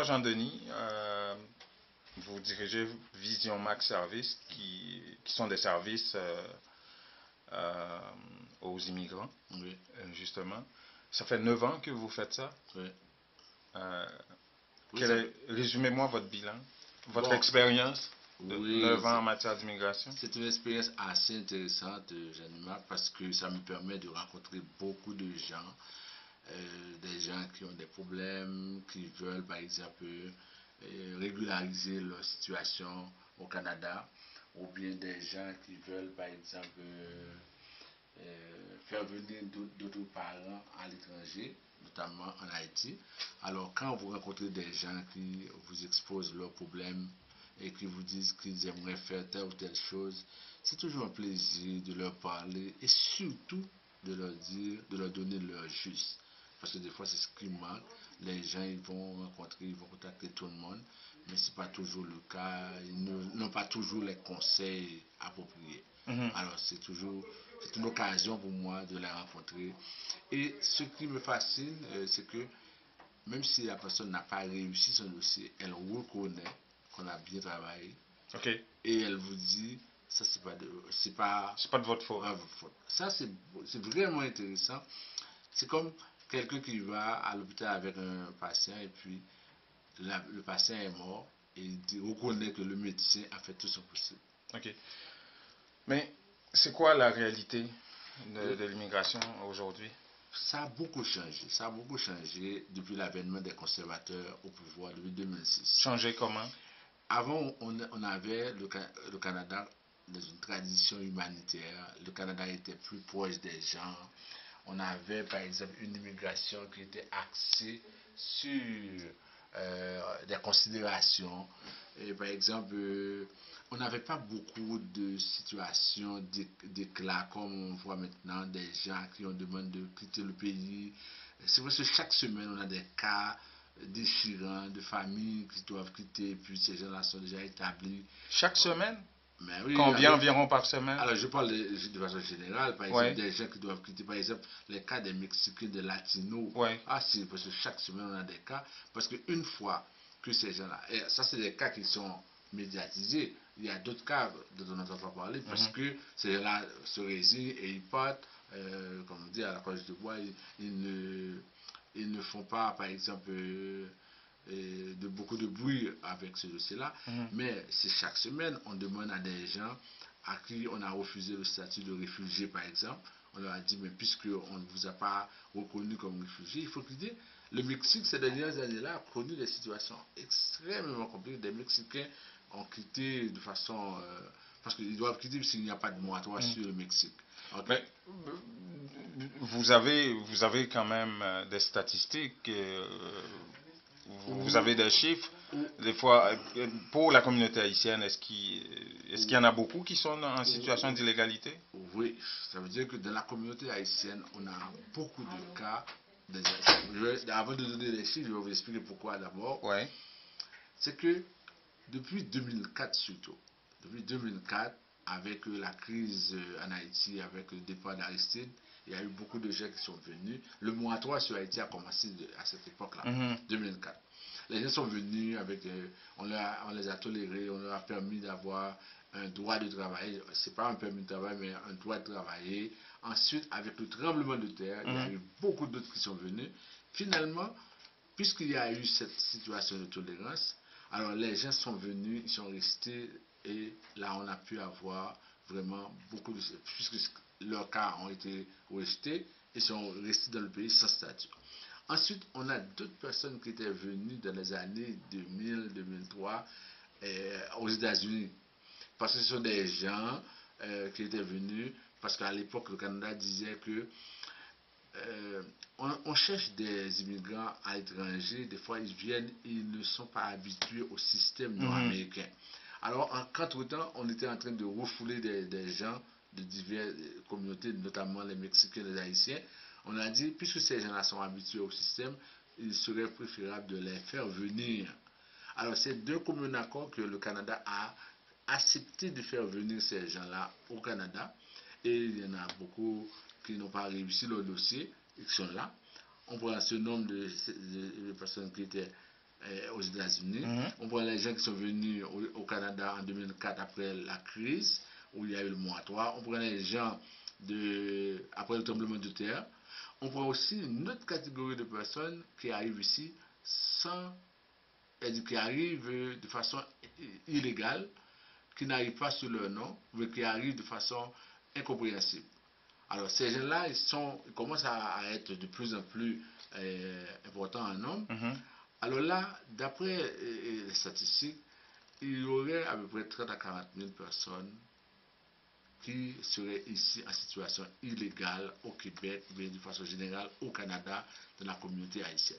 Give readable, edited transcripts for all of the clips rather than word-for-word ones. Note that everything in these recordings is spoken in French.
fois, Jean-Denis. Vous dirigez Vision Max Service, qui sont des services euh, aux immigrants, Oui, justement. Ça fait 9 ans que vous faites ça. oui. Euh, Oui, ça fait. Résumez-moi votre bilan, votre Bon, expérience de oui, 9 ans en matière d'immigration. c'est une expérience assez intéressante, Janima, parce que ça me permet de rencontrer beaucoup de gens, des gens qui ont des problèmes, qui veulent par exemple régulariser leur situation au Canada, ou bien des gens qui veulent par exemple faire venir d'autres parents à l'étranger, notamment en Haïti. Alors quand vous rencontrez des gens qui vous exposent leurs problèmes et qui vous disent qu'ils aimeraient faire telle ou telle chose, c'est toujours un plaisir de leur parler et surtout de leur dire, de leur donner leur juste. Parce que des fois, c'est ce qui manque. Les gens, ils vont rencontrer, ils vont contacter tout le monde, mais ce n'est pas toujours le cas. Ils n'ont pas toujours les conseils appropriés. Mhm. Alors, c'est une occasion pour moi de les rencontrer. Et ce qui me fascine, c'est que même si la personne n'a pas réussi son dossier, elle reconnaît qu'on a bien travaillé OK. et elle vous dit ça c'est pas C'est pas de votre faute. votre faute. Ça c'est vraiment intéressant. C'est comme quelqu'un qui va à l'hôpital avec un patient et puis le patient est mort et il reconnaît que le médecin a fait tout son possible. OK. Mais c'est quoi la réalité Et de l'immigration aujourd'hui? ça a beaucoup changé. Ça a beaucoup changé depuis l'avènement des conservateurs au pouvoir depuis 2006. Changer comment? Avant, on avait le Canada dans une tradition humanitaire. Le Canada était plus proche des gens. On avait par exemple une immigration qui était axée sur des considérations. Et, par exemple, on n'avait pas beaucoup de situations d'éclat comme on voit maintenant des gens qui ont demandé de quitter le pays. C'est vrai que chaque semaine on a des cas déchirants de familles qui doivent quitter, puis ces gens-là sont déjà établis. Chaque semaine? Mais oui, Combien environ par semaine? alors je parle de façon générale, par exemple, Ouais, des gens qui doivent quitter, par exemple, les cas des Mexicains, des Latinos. ouais. Ah, c'est parce que chaque semaine on a des cas, parce qu'une fois que ces gens-là, et ça c'est des cas qui sont médiatisés, il y a d'autres cas dont on n'entend pas parler, parce Mhm. que ces gens-là se résignent et ils partent, comme on dit, à la poche de bois, ils ne font pas, par exemple, de beaucoup de bruit avec ce dossier-là, Mhm. mais c'est chaque semaine, on demande à des gens à qui on a refusé le statut de réfugié, par exemple, on leur a dit, mais puisqu'on ne vous a pas reconnu comme réfugié, il faut quitter. Le Mexique, ces dernières années-là, a connu des situations extrêmement compliquées. Des Mexicains ont quitté de façon... parce qu'ils doivent quitter s'il n'y a pas de moratoire Mhm. sur le Mexique. Okay. Mais vous avez quand même des statistiques, vous avez des chiffres. Des fois, pour la communauté haïtienne, est-ce qu'il y en a beaucoup qui sont en situation d'illégalité? Oui, ça veut dire que dans la communauté haïtienne, on a beaucoup de cas. Avant de donner les chiffres, je vais vous expliquer pourquoi d'abord. Ouais. C'est que depuis 2004 surtout, depuis 2004, avec la crise en Haïti, avec le départ d'Aristide, il y a eu beaucoup de gens qui sont venus. Le moratoire sur Haïti a commencé à cette époque-là, Mhm. 2004. Les gens sont venus avec, on les a tolérés, on leur a permis d'avoir un droit de travail. C'est pas un permis de travail, mais un droit de travailler. Ensuite, avec le tremblement de terre, il y a Mhm. eu beaucoup d'autres qui sont venus. Finalement, puisqu'il y a eu cette situation de tolérance, alors les gens sont venus, ils sont restés et là on a pu avoir vraiment beaucoup de... puisque leurs cas ont été rejetés, ils sont restés dans le pays sans statut. Ensuite, on a d'autres personnes qui étaient venues dans les années 2000-2003 aux États-Unis. Parce que ce sont des gens qui étaient venus, parce qu'à l'époque, le Canada disait que on cherche des immigrants à l'étranger, des fois ils viennent, ils ne sont pas habitués au système Mhm. nord-américain. Alors, qu'entre-temps, on était en train de refouler des gens de diverses communautés, notamment les Mexicains et les Haïtiens. On a dit, puisque ces gens-là sont habitués au système, il serait préférable de les faire venir. Alors, c'est d'un commun accord que le Canada a accepté de faire venir ces gens-là au Canada. Et il y en a beaucoup qui n'ont pas réussi leur dossier et qui sont là. On prend ce nombre de personnes qui étaient aux États-Unis. Mhm. On prend les gens qui sont venus au Canada en 2004 après la crise, où il y a eu le moratoire. On prend les gens après le tremblement de terre. On prend aussi une autre catégorie de personnes qui arrivent ici qui arrivent de façon illégale, qui n'arrivent pas sur leur nom, mais qui arrivent de façon incompréhensible. Alors ces gens-là, ils commencent à être de plus en plus importants en nombre. Mhm. Alors là, d'après les statistiques, il y aurait à peu près 30 à 40 000 personnes qui seraient ici en situation illégale au Québec, mais de façon générale au Canada, dans la communauté haïtienne.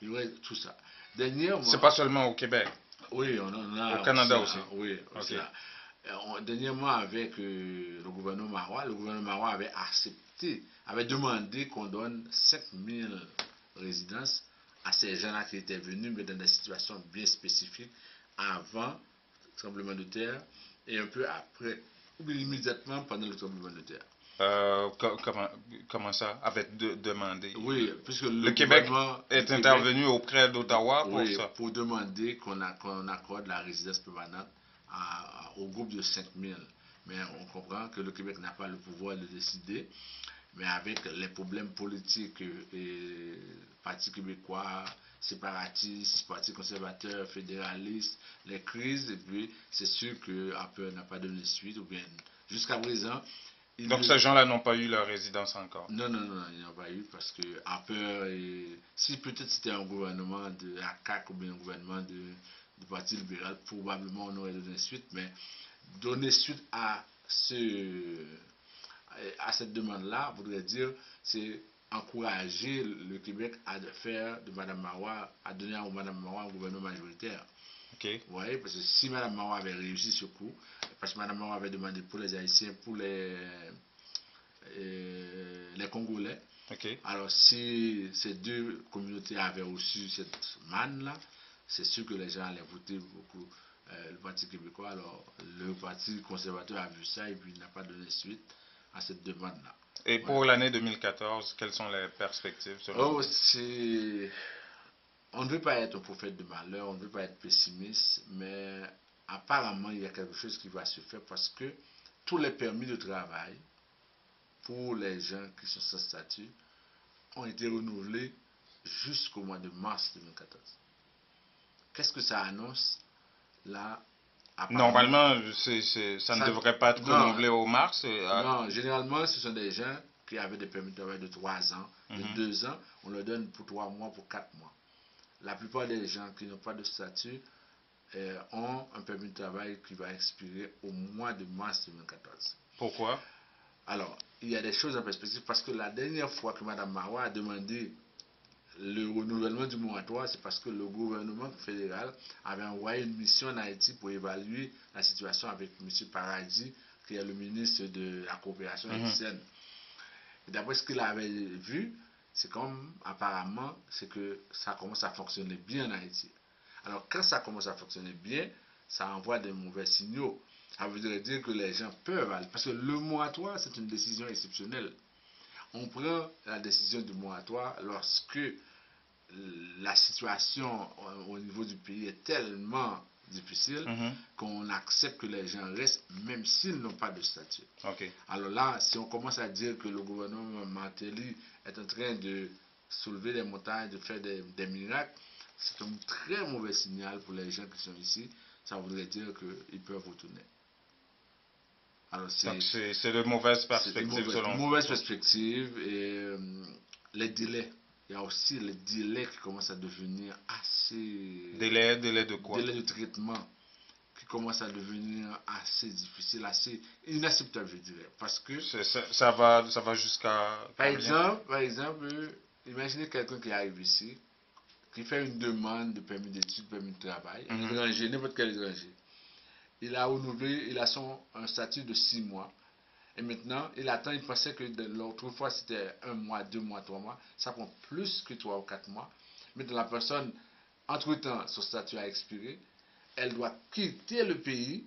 Il y aurait tout ça. Dernièrement, C'est pas seulement au Québec, oui, on en a au Canada aussi. aussi. Oui, aussi Ok. là. Dernièrement, avec le gouvernement Marois avait accepté, avait demandé qu'on donne 5000 résidences à ces gens-là qui étaient venus, mais dans des situations bien spécifiques, avant le tremblement de terre et un peu après, ou bien immédiatement pendant le tremblement de terre. Comment ça? Avec demander. Oui, puisque Le Québec est le Québec, intervenu auprès d'Ottawa pour oui, ça. pour demander qu'on accorde la résidence permanente au groupe de 5000. Mais on comprend que le Québec n'a pas le pouvoir de décider. Mais avec les problèmes politiques et Parti québécois, séparatistes, Parti conservateur, fédéraliste, les crises, et puis c'est sûr que Harper n'a pas donné suite, ou bien jusqu'à présent, Donc ces gens-là n'ont pas eu leur résidence encore. non, il n'y en a pas eu parce que Harper, si peut-être c'était un gouvernement de la CAQ ou bien un gouvernement du Parti libéral, probablement on aurait donné suite, mais donner suite à cette demande-là voudrait dire c'est encourager le Québec à faire de Mme Marois, à donner à Mme Marois un gouvernement majoritaire. Ok. Vous voyez, parce que si Mme Marois avait réussi ce coup, parce que Mme Marois avait demandé pour les Haïtiens, pour les Congolais. Ok. Alors si ces deux communautés avaient reçu cette manne-là, c'est sûr que les gens allaient voter beaucoup le Parti québécois. Alors le Parti conservateur a vu ça et puis il n'a pas donné suite à cette demande-là. Et Voilà. pour l'année 2014, quelles sont les perspectives selon vous? On ne veut pas être un prophète de malheur, on ne veut pas être pessimiste, mais apparemment il y a quelque chose qui va se faire parce que tous les permis de travail pour les gens qui sont sans statut ont été renouvelés jusqu'au mois de mars 2014. Qu'est-ce que ça annonce là? Normalement, ça ne devrait pas être renouvelé au mars. Non, généralement, ce sont des gens qui avaient des permis de travail de 3 ans, de 2 ans. On leur donne pour 3 mois, pour 4 mois. La plupart des gens qui n'ont pas de statut ont un permis de travail qui va expirer au mois de mars 2014. Pourquoi? Alors, il y a des choses en perspective parce que la dernière fois que Mme Marois a demandé le renouvellement du moratoire, c'est parce que le gouvernement fédéral avait envoyé une mission en Haïti pour évaluer la situation avec M. Paradis, qui est le ministre de la coopération haïtienne. Et d'après ce qu'il avait vu, c'est comme apparemment, c'est que ça commence à fonctionner bien en Haïti. Alors quand ça commence à fonctionner bien, ça envoie des mauvais signaux. Ça veut dire que les gens peuvent aller. Parce que le moratoire, c'est une décision exceptionnelle. On prend la décision du moratoire lorsque la situation au niveau du pays est tellement difficile qu'on accepte que les gens restent même s'ils n'ont pas de statut. Okay. Alors là, si on commence à dire que le gouvernement Martelly est en train de soulever les montagnes, de faire des miracles, c'est un très mauvais signal pour les gens qui sont ici. Ça voudrait dire qu'ils peuvent retourner. Alors donc c'est de mauvaises perspectives selon vous. Mauvaise perspective et les délais. Il y a aussi les délais qui commencent à devenir assez... Délais de quoi? Délais de traitement qui commencent à devenir assez difficiles, assez inacceptables, je dirais. Parce que... Ça va jusqu'à... Par exemple, imaginez quelqu'un qui arrive ici, qui fait une demande de permis d'études, permis de travail, un étranger, n'importe quel étranger. Il a renouvelé, il a un statut de 6 mois. Et maintenant, il attend, il pensait que l'autre fois c'était 1 mois, 2 mois, 3 mois. Ça prend plus que 3 ou 4 mois. Maintenant, la personne, entre-temps, son statut a expiré. Elle doit quitter le pays,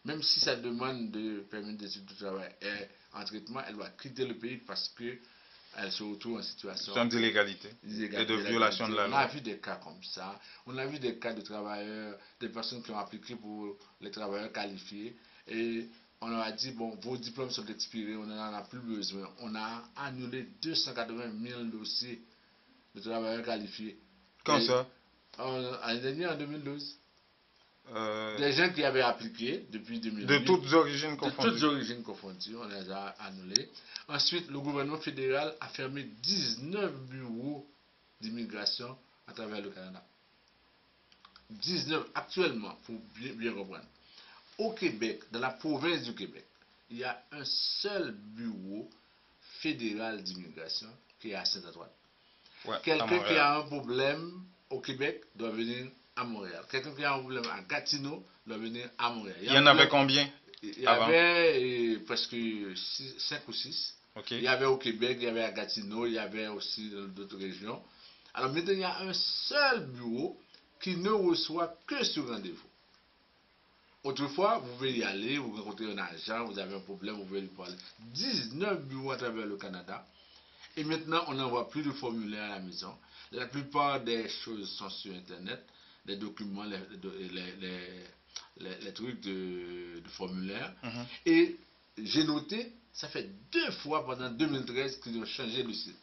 même si sa demande de permis d'études de travail est en traitement, elle doit quitter le pays parce que elles se retrouvent en situation d'illégalité et de violation de la loi. On a loi. vu des cas comme ça. On a vu des cas de travailleurs, des personnes qui ont appliqué pour les travailleurs qualifiés. Et on leur a dit, bon, vos diplômes sont expirés, on n'en a plus besoin. On a annulé 280 000 dossiers de travailleurs qualifiés. Quand ça? L'année dernière, en 2012. Euh, Des gens qui avaient appliqué depuis 2008. de toutes origines De confondues. toutes origines confondues, on les a annulés. Ensuite, le gouvernement fédéral a fermé 19 bureaux d'immigration à travers le Canada. 19 actuellement, pour bien comprendre. Au Québec, dans la province du Québec, il y a un seul bureau fédéral d'immigration qui est à Saint-Antoine. Ouais, Quelqu'un qui a un problème au Québec doit venir à Montréal. Quelqu'un qui a un problème à Gatineau doit venir à Montréal. Il y en avait combien? Il y avait presque 5 ou 6. Okay. Il y avait au Québec, il y avait à Gatineau, il y avait aussi dans d'autres régions. Alors maintenant, il y a un seul bureau qui ne reçoit que sur rendez-vous. Autrefois, vous pouvez y aller, vous rencontrez un agent, vous avez un problème, vous pouvez lui parler. 19 bureaux à travers le Canada. Et maintenant, on n'envoie plus de formulaires à la maison. La plupart des choses sont sur Internet, les documents, les trucs de formulaires. Et j'ai noté, ça fait 2 fois pendant 2013 qu'ils ont changé le site.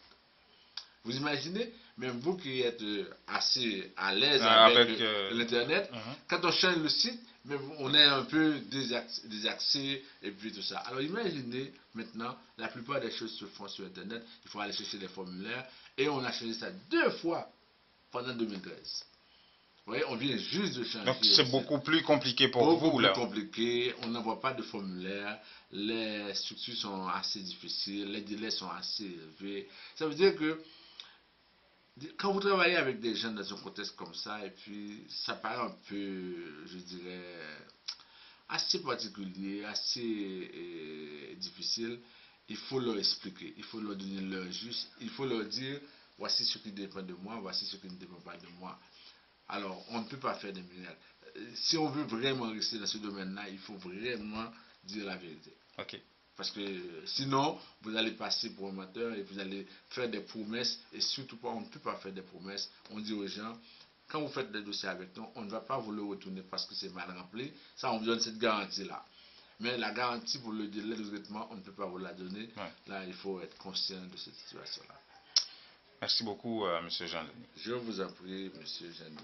Vous imaginez, même vous qui êtes assez à l'aise avec l'Internet, quand on change le site, même on est un peu désaxé et puis tout ça. Alors imaginez maintenant, la plupart des choses se font sur Internet, il faut aller chercher les formulaires et on a changé ça 2 fois pendant 2013. Vous voyez, on vient juste de changer. Donc c'est beaucoup plus compliqué pour vous là. Beaucoup plus compliqué, on n'envoie pas de formulaire, les structures sont assez difficiles, les délais sont assez élevés. Ça veut dire que quand vous travaillez avec des gens dans un contexte comme ça, et puis ça paraît un peu, je dirais, assez particulier, assez difficile, il faut leur expliquer, il faut leur donner leur juste, il faut leur dire, voici ce qui dépend de moi, voici ce qui ne dépend pas de moi. Alors, on ne peut pas faire des miracles. Si on veut vraiment rester dans ce domaine-là, il faut vraiment dire la vérité. Ok. Parce que sinon, vous allez passer pour un menteur et vous allez faire des promesses. Et surtout pas, on ne peut pas faire des promesses. On dit aux gens, quand vous faites des dossiers avec nous, on ne va pas vous le retourner parce que c'est mal rempli. Ça, on vous donne cette garantie-là. Mais la garantie pour le délai de traitement, on ne peut pas vous la donner. Ouais. Là, il faut être conscient de cette situation-là. Merci beaucoup, M. Jean-Denis. Je vous en prie, M. Jean-Denis.